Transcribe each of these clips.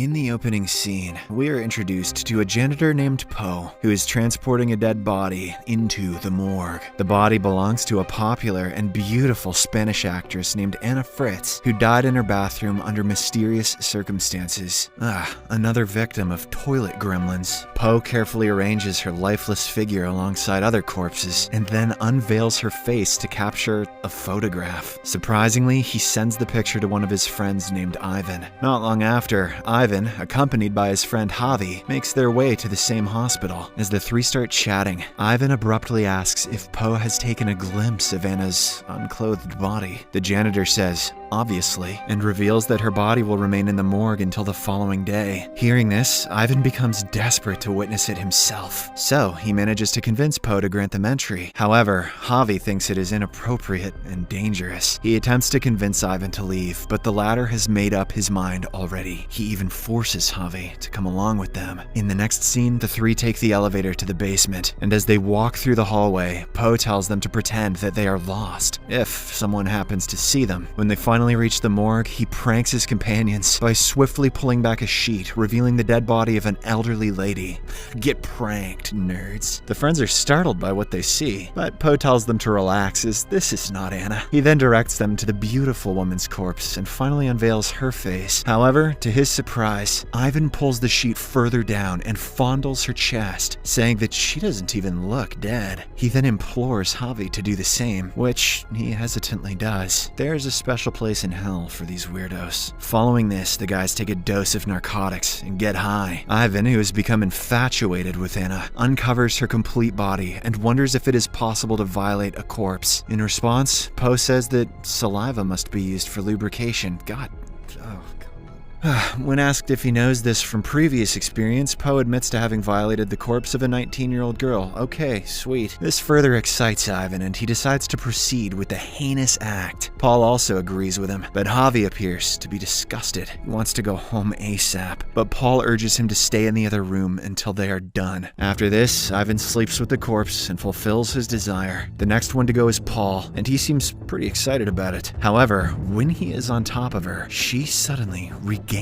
In the opening scene, we are introduced to a janitor named Poe, who is transporting a dead body into the morgue. The body belongs to a popular and beautiful Spanish actress named Anna Fritz, who died in her bathroom under mysterious circumstances. Another victim of toilet gremlins. Poe carefully arranges her lifeless figure alongside other corpses, and then unveils her face to capture a photograph. Surprisingly, he sends the picture to one of his friends named Ivan. Not long after, Ivan, accompanied by his friend Javi, makes their way to the same hospital. As the three start chatting, Ivan abruptly asks if Poe has taken a glimpse of Anna's unclothed body. The janitor says, obviously, and reveals that her body will remain in the morgue until the following day. Hearing this, Ivan becomes desperate to witness it himself. So, he manages to convince Poe to grant them entry. However, Javi thinks it is inappropriate and dangerous. He attempts to convince Ivan to leave, but the latter has made up his mind already. He even forces Javi to come along with them. In the next scene, the three take the elevator to the basement, and as they walk through the hallway, Poe tells them to pretend that they are lost, if someone happens to see them. When they finally reach the morgue, he pranks his companions by swiftly pulling back a sheet, revealing the dead body of an elderly lady. Get pranked, nerds. The friends are startled by what they see, but Poe tells them to relax, as this is not Anna. He then directs them to the beautiful woman's corpse and finally unveils her face. However, to his surprise, Ivan pulls the sheet further down and fondles her chest, saying that she doesn't even look dead. He then implores Javi to do the same, which he hesitantly does. There's a special place in hell for these weirdos. Following this, the guys take a dose of narcotics and get high. Ivan, who has become infatuated with Anna, uncovers her complete body and wonders if it is possible to violate a corpse. In response, Poe says that saliva must be used for lubrication. When asked if he knows this from previous experience, Poe admits to having violated the corpse of a 19-year-old girl. Okay, sweet. This further excites Ivan, and he decides to proceed with the heinous act. Paul also agrees with him, but Javi appears to be disgusted. He wants to go home ASAP, but Paul urges him to stay in the other room until they are done. After this, Ivan sleeps with the corpse and fulfills his desire. The next one to go is Paul, and he seems pretty excited about it. However, when he is on top of her, she suddenly regains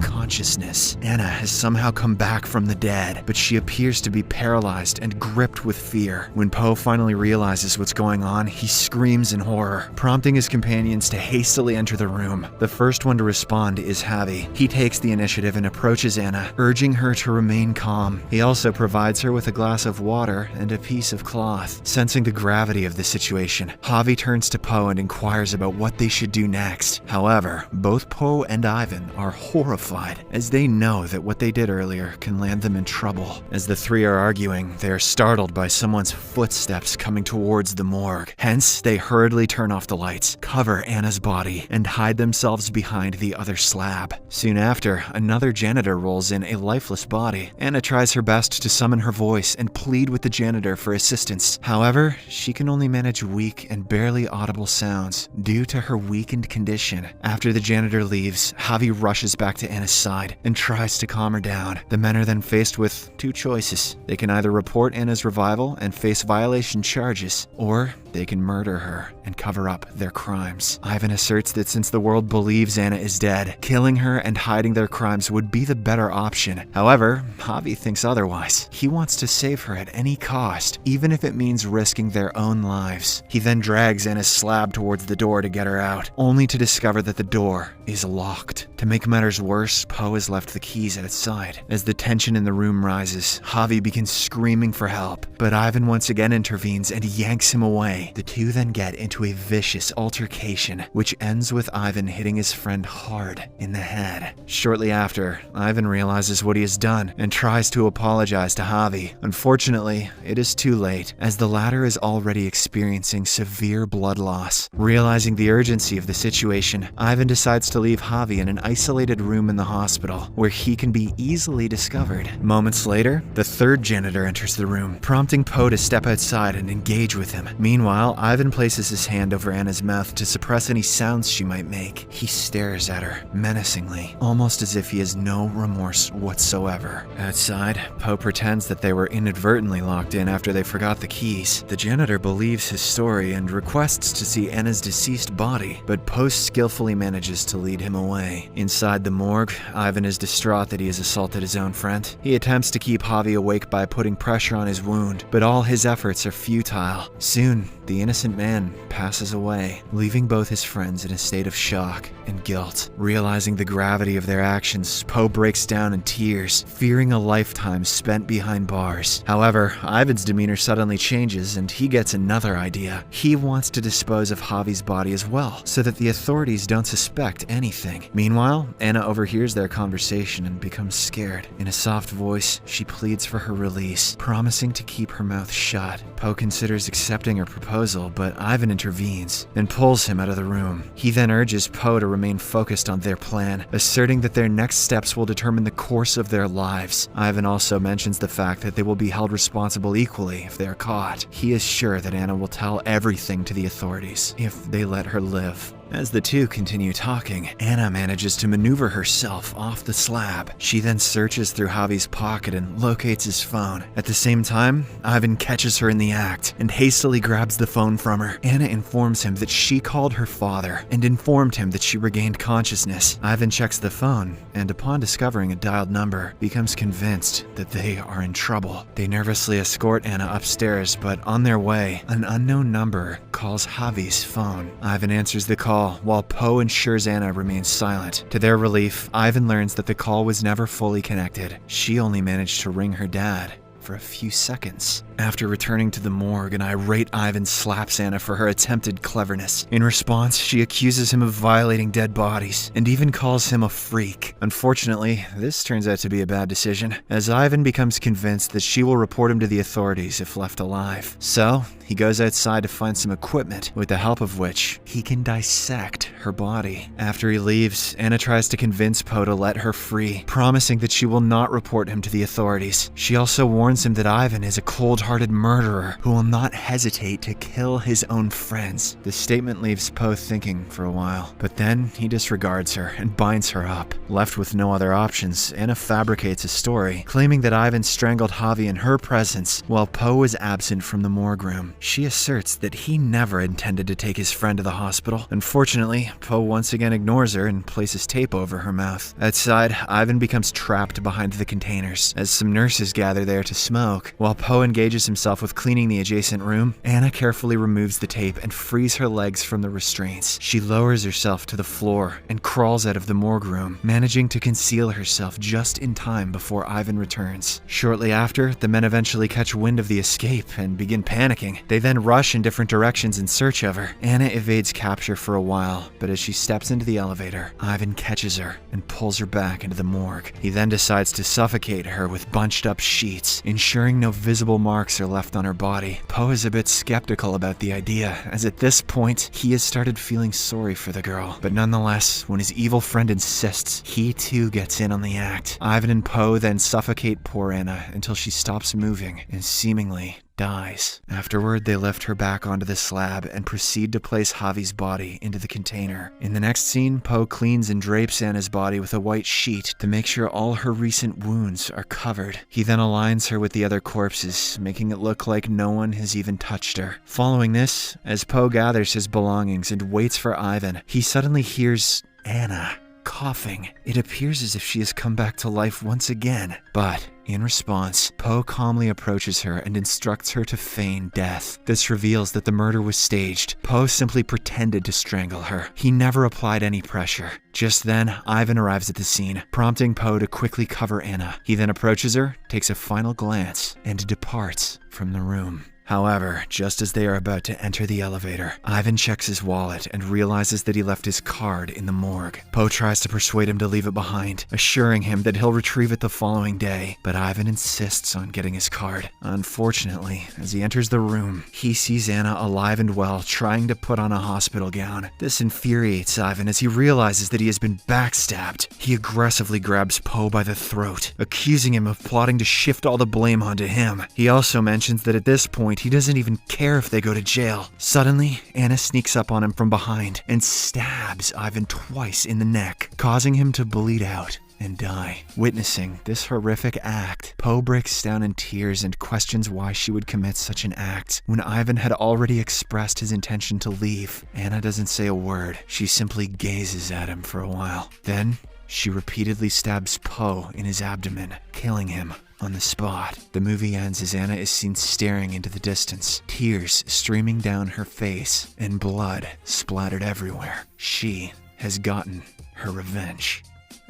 consciousness. Anna has somehow come back from the dead, but she appears to be paralyzed and gripped with fear. When Poe finally realizes what's going on, he screams in horror, prompting his companions to hastily enter the room. The first one to respond is Javi. He takes the initiative and approaches Anna, urging her to remain calm. He also provides her with a glass of water and a piece of cloth. Sensing the gravity of the situation, Javi turns to Poe and inquires about what they should do next. However, both Poe and Ivan are horrified, as they know that what they did earlier can land them in trouble. As the three are arguing, they are startled by someone's footsteps coming towards the morgue. Hence, they hurriedly turn off the lights, cover Anna's body, and hide themselves behind the other slab. Soon after, another janitor rolls in a lifeless body. Anna tries her best to summon her voice and plead with the janitor for assistance. However, she can only manage weak and barely audible sounds due to her weakened condition. After the janitor leaves, Javi rushes back to Anna's side and tries to calm her down. The men are then faced with two choices. They can either report Anna's revival and face violation charges, or they can murder her and cover up their crimes. Ivan asserts that since the world believes Anna is dead, killing her and hiding their crimes would be the better option. However, Javi thinks otherwise. He wants to save her at any cost, even if it means risking their own lives. He then drags Anna's slab towards the door to get her out, only to discover that the door is locked. To make matters worse, Poe has left the keys outside. As the tension in the room rises, Javi begins screaming for help, but Ivan once again intervenes and yanks him away. The two then get into a vicious altercation, which ends with Ivan hitting his friend hard in the head. Shortly after, Ivan realizes what he has done and tries to apologize to Javi. Unfortunately, it is too late, as the latter is already experiencing severe blood loss. Realizing the urgency of the situation, Ivan decides to leave Javi in an isolated room in the hospital, where he can be easily discovered. Moments later, the third janitor enters the room, prompting Poe to step outside and engage with him. Meanwhile, Ivan places his hand over Anna's mouth to suppress any sounds she might make. He stares at her menacingly, almost as if he has no remorse whatsoever. Outside, Poe pretends that they were inadvertently locked in after they forgot the keys. The janitor believes his story and requests to see Anna's deceased body, but Poe skillfully manages to lead him away. Inside Inside the morgue, Ivan is distraught that he has assaulted his own friend. He attempts to keep Javi awake by putting pressure on his wound, but all his efforts are futile. Soon, the innocent man passes away, leaving both his friends in a state of shock and guilt. Realizing the gravity of their actions, Poe breaks down in tears, fearing a lifetime spent behind bars. However, Ivan's demeanor suddenly changes and he gets another idea. He wants to dispose of Javi's body as well, so that the authorities don't suspect anything. Meanwhile, Anna overhears their conversation and becomes scared. In a soft voice, she pleads for her release, promising to keep her mouth shut. Poe considers accepting her proposal, but Ivan intervenes and pulls him out of the room. He then urges Poe to remain focused on their plan, asserting that their next steps will determine the course of their lives. Ivan also mentions the fact that they will be held responsible equally if they are caught. He is sure that Anna will tell everything to the authorities if they let her live. As the two continue talking, Anna manages to maneuver herself off the slab. She then searches through Javi's pocket and locates his phone. At the same time, Ivan catches her in the act and hastily grabs the phone from her. Anna informs him that she called her father and informed him that she regained consciousness. Ivan checks the phone and, upon discovering a dialed number, becomes convinced that they are in trouble. They nervously escort Anna upstairs, but on their way, an unknown number calls Javi's phone. Ivan answers the call while Poe ensures Anna remains silent. To their relief, Ivan learns that the call was never fully connected. She only managed to ring her dad for a few seconds. After returning to the morgue, an irate Ivan slaps Anna for her attempted cleverness. In response, she accuses him of violating dead bodies and even calls him a freak. Unfortunately, this turns out to be a bad decision, as Ivan becomes convinced that she will report him to the authorities if left alive. So, he goes outside to find some equipment, with the help of which he can dissect her body. After he leaves, Anna tries to convince Poe to let her free, promising that she will not report him to the authorities. She also warns him that Ivan is a cold-hearted murderer who will not hesitate to kill his own friends. This statement leaves Poe thinking for a while, but then he disregards her and binds her up. Left with no other options, Anna fabricates a story, claiming that Ivan strangled Javi in her presence while Poe was absent from the morgue room. She asserts that he never intended to take his friend to the hospital. Unfortunately, Poe once again ignores her and places tape over her mouth. Outside, Ivan becomes trapped behind the containers, as some nurses gather there to smoke. While Poe engages himself with cleaning the adjacent room, Anna carefully removes the tape and frees her legs from the restraints. She lowers herself to the floor and crawls out of the morgue room, managing to conceal herself just in time before Ivan returns. Shortly after, the men eventually catch wind of the escape and begin panicking. They then rush in different directions in search of her. Anna evades capture for a while, but as she steps into the elevator, Ivan catches her and pulls her back into the morgue. He then decides to suffocate her with bunched up sheets, ensuring no visible marks are left on her body. Poe is a bit skeptical about the idea, as at this point, he has started feeling sorry for the girl. But nonetheless, when his evil friend insists, he too gets in on the act. Ivan and Poe then suffocate poor Anna until she stops moving and seemingly dies. Afterward, they lift her back onto the slab and proceed to place Javi's body into the container. In the next scene, Poe cleans and drapes Anna's body with a white sheet to make sure all her recent wounds are covered. He then aligns her with the other corpses, making it look like no one has even touched her. Following this, as Poe gathers his belongings and waits for Ivan, he suddenly hears Anna coughing. It appears as if she has come back to life once again, but in response, Poe calmly approaches her and instructs her to feign death. This reveals that the murder was staged. Poe simply pretended to strangle her. He never applied any pressure. Just then, Ivan arrives at the scene, prompting Poe to quickly cover Anna. He then approaches her, takes a final glance, and departs from the room. However, just as they are about to enter the elevator, Ivan checks his wallet and realizes that he left his card in the morgue. Poe tries to persuade him to leave it behind, assuring him that he'll retrieve it the following day, but Ivan insists on getting his card. Unfortunately, as he enters the room, he sees Anna alive and well, trying to put on a hospital gown. This infuriates Ivan as he realizes that he has been backstabbed. He aggressively grabs Poe by the throat, accusing him of plotting to shift all the blame onto him. He also mentions that at this point, he doesn't even care if they go to jail. Suddenly, Anna sneaks up on him from behind and stabs Ivan twice in the neck, causing him to bleed out and die. Witnessing this horrific act, Poe breaks down in tears and questions why she would commit such an act when Ivan had already expressed his intention to leave. Anna doesn't say a word. She simply gazes at him for a while. Then, She repeatedly stabs Poe in his abdomen, killing him on the spot. The movie ends as Anna is seen staring into the distance, tears streaming down her face and blood splattered everywhere. She has gotten her revenge.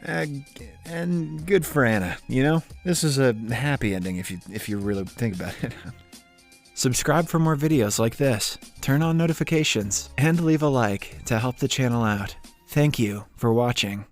And good for Anna, you know? This is a happy ending if you really think about it. Subscribe for more videos like this, turn on notifications, and leave a like to help the channel out. Thank you for watching.